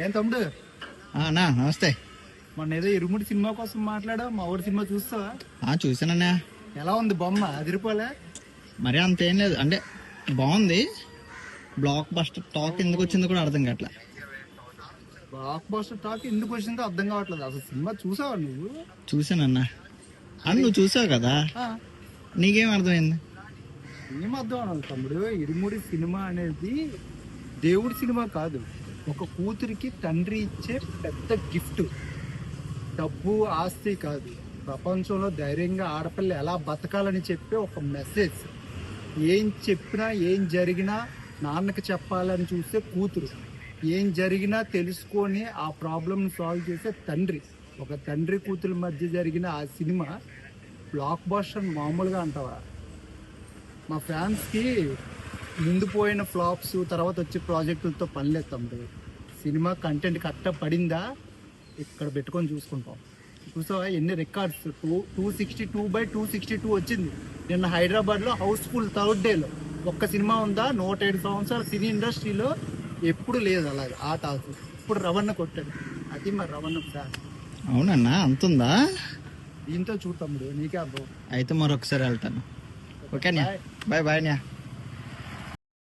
ఏం తమ్ముడు? అన్నా నమస్తే. మొన్న ఏదో ఇరుముడి సినిమా కోసం మాట్లాడా, మా ఊరి సినిమా చూస్తావా? చూసానన్నా. ఎలా ఉంది బొమ్మ? అదిరిపోలే? మరి అంతేం లేదు, అంటే బాగుంది. బ్లాక్ బస్టర్ టాక్ ఎందుకు వచ్చిందో కూడా అర్థం కావట్లా. బ్లాక్ బస్టర్ టాక్ ఎందుకు వచ్చిందో అర్థం కావట్లేదు. అసలు సినిమా చూసావా నువ్వు? చూసానన్నా. అని నువ్వు చూసావు కదా, నీకేం అర్థమైంది? ఏం అర్థం అనాలి తమ్ముడు? ఇరుముడి సినిమా అనేది దేవుడి సినిమా కాదు, ఒక కూతురికి తండ్రి ఇచ్చే పెద్ద గిఫ్ట్. డబ్బు ఆస్తి కాదు, ప్రపంచంలో ధైర్యంగా ఆడపిల్ల ఎలా బతకాలని చెప్పే ఒక మెసేజ్. ఏం చెప్పినా ఏం జరిగినా నాన్నకి చెప్పాలని చూసే కూతురు, ఏం జరిగినా తెలుసుకొని ఆ ప్రాబ్లమ్ని సాల్వ్ చేసే తండ్రి. ఒక తండ్రి కూతురు మధ్య జరిగిన ఆ సినిమా బ్లాక్ బస్టర్ మామూలుగా అంటావా? మా ఫ్యాన్స్కి ముందు పోయిన ఫ్లాప్స్ తర్వాత వచ్చే ప్రాజెక్టులతో పని లేదు తమ్ముడు. సినిమా కంటెంట్ కరెక్ట్గా పడిందా ఇక్కడ పెట్టుకొని చూసుకుంటాం. చూసావా ఎన్ని రికార్డ్స్? 262/262 వచ్చింది. నిన్న హైదరాబాద్లో హౌస్ఫుల్ థర్డ్ డేలో. ఒక్క సినిమా ఉందా 107 సంవత్సరాల సినీ ఇండస్ట్రీలో ఎప్పుడు లేదు అలాగే ఆ టాక్. ఇప్పుడు రవణ కొట్టాడు, అది మరి రవణ ఫ్యాన్. అవునన్నా, అంతుందా? దీంతో చూడు తమ్ముడు, నీకే అర్థం. అయితే మరొకసారి వెళ్తాను. ఓకేనా? బాయ్ బాయ్ న్యా.